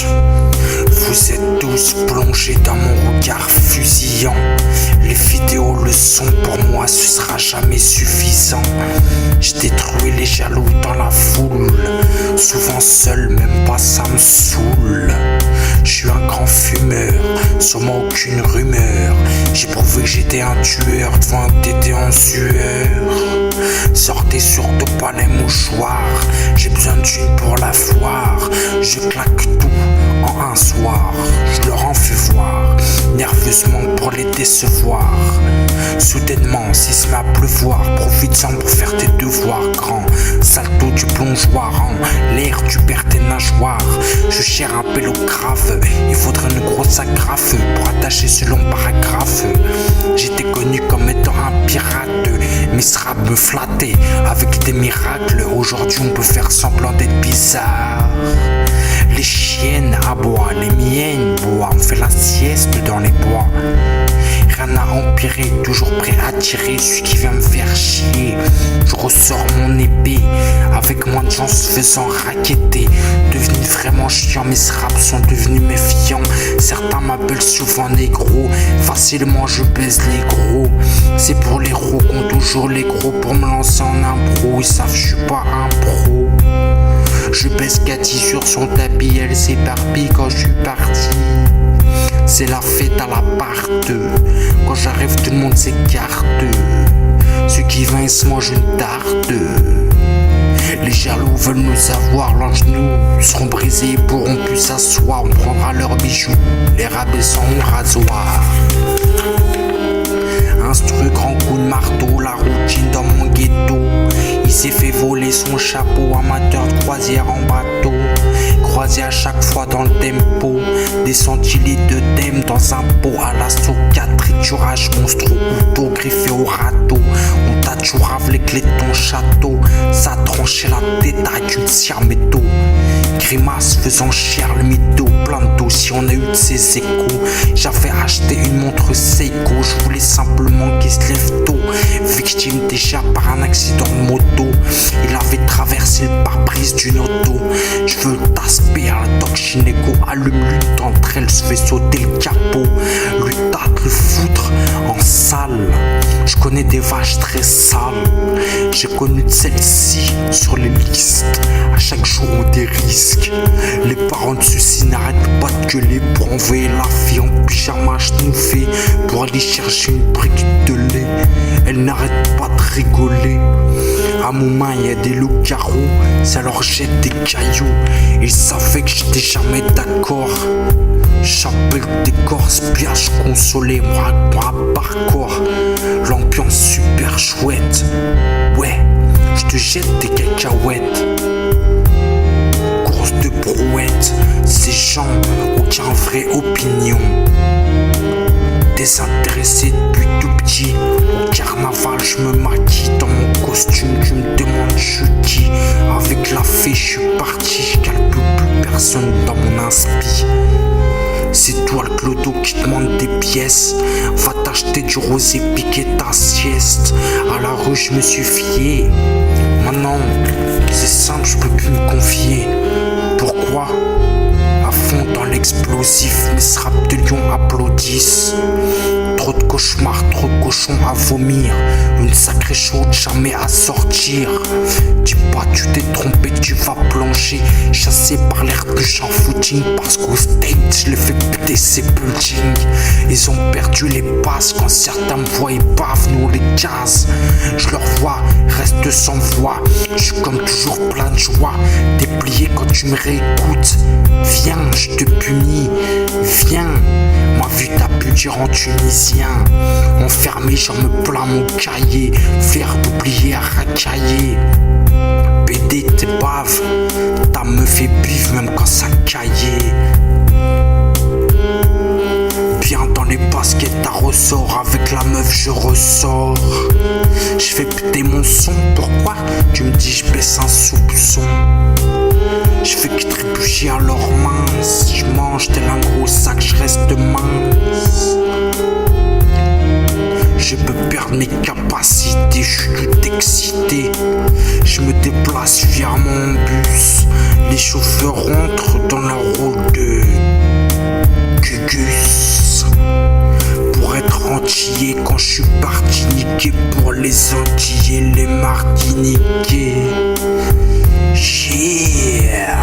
tous. Vous êtes tous plongés dans mon regard fusillant. Les vidéos, le son pour moi ce sera jamais suffisant. Je détruis les jaloux dans la foule. Souvent seul, même pas ça me saoule. Je suis un grand fumeur, sûrement aucune rumeur. J'ai prouvé que j'étais un tueur devant un tété en sueur. Sortez surtout pas les mouchoirs. J'ai besoin de thunes pour la foire. Je claque tout en un soir. Je leur en fais voir, nerveusement pour les décevoir. Soudainement, s'il se met à pleuvoir, profite-en pour faire tes devoirs. Grand salto du plongeoir en l'air, tu perds tes nageoires. Je cherche un pélo grave, il faudrait une grosse agrafe pour attacher ce long paragraphe. J'étais connu comme étant un pirate, mes straps me flattaient avec des miracles. Aujourd'hui on peut faire semblant d'être bizarre. Les chiennes aboient, les miennes boient. On fait la sieste dans les bois. Rien à empirer, toujours prêt à tirer celui qui vient me faire chier. Je ressors mon épée, avec moins de gens se faisant racketter. Devenu vraiment chiant, mes raps sont devenus méfiants. Certains m'appellent souvent négro, facilement je baise les gros. C'est pour les gros qu'ont toujours les gros pour me lancer en impro. Ils savent je suis pas un pro. Je baisse Cathy sur son tapis, elle s'éparpille quand je suis parti. C'est la fête à l'appart. Quand j'arrive tout le monde s'écarte. Ceux qui vincent mangent une tarte. Les jaloux veulent nous avoir, leurs genoux seront brisés, ils pourront plus s'asseoir. On prendra leurs bijoux, les rabais sans rasoir. Instru, grand coup de marteau, la routine dans mon ghetto. Il s'est fait voler son chapeau, amateur de croisière en bateau. Croisé à chaque fois dans le tempo, des centilitres de thème dans un pot à l'assaut 4, triturage monstre au couteau, griffé au râteau. On t'a toujours avec les clés de ton château, ça tranchait la tête avec une cire métaux. Grimace faisant cher le mytho, plein de dossiers, on a eu de ses échos. J'avais acheté une montre Seiko, je voulais simplement qu'il se lève tôt. Victime déjà par un accident de moto, il avait traversé le pare-brise d'une auto. Je veux le tasper, le Doc Chinéco allume l'une d'entre elles, se fait sauter le capot. Lui tâte le foutre en salle. Je connais des vaches très sales, j'ai connu de celles-ci sur les listes. À chaque jour on des risques. Les parents de ceux-ci n'arrêtent pas de gueuler pour envoyer la fille en pyjama schnoufée pour aller chercher une brique de lait. Elle n'arrête pas de rigoler. À mon main y a des loups-garous, ça leur jette des cailloux. Ils savaient que j'étais jamais d'accord. J'appelle décor, spiage consolé, moi parcours. L'ambiance super chouette. Ouais, je te jette des cacahuètes. Course de brouette, ces gens, aucun vrai opinion. Désintéressé depuis tout petit. Au carnaval, je me maquille dans mon costume. Tu me demandes je suis qui. Avec la fée, je suis parti. Je calcule plus personne dans mon inspi. C'est toi le clodo qui demande des pièces. Va t'acheter du rosé, piquer ta sieste. À la rue, je me suis fié. Maintenant, c'est simple, je peux plus me confier. Pourquoi? À fond dans l'explosif, mes raps de lion applaudissent. Trop de cauchemars, trop de cochons à vomir. Une sacrée chaude, jamais à sortir. Dis pas tu t'es trompé, tu vas plonger. Chassé par l'air bûche en footing. Parce qu'au state, je les fais péter ces buildings. Ils ont perdu les passes quand certains me voient et bavent, nous les gaz. Je leur vois, reste sans voix. Je suis comme toujours plein de joie. Déplié quand tu me réécoutes. Viens, je te punis, viens. Ma vue t'a pu dire en tunisien. Enfermé, j'en me plains mon cahier. Faire d'oublier à racailler. BD t'es bave, ta meuf est bif même quand ça caillait. Bien dans les baskets à ressort, avec la meuf je ressors. Je fais péter mon son, pourquoi? Tu me dis je baisse un soupçon. Je fais que trébucher à leurs mains. Je mange tel un gros sac, je reste mince. Je peux perdre mes capacités, je suis tout excité. Je me déplace fièrement en bus. Les chauffeurs rentrent dans leur rôle de Antillais quand je suis parti niquer pour les Antillais, les Martiniquais. Yeah.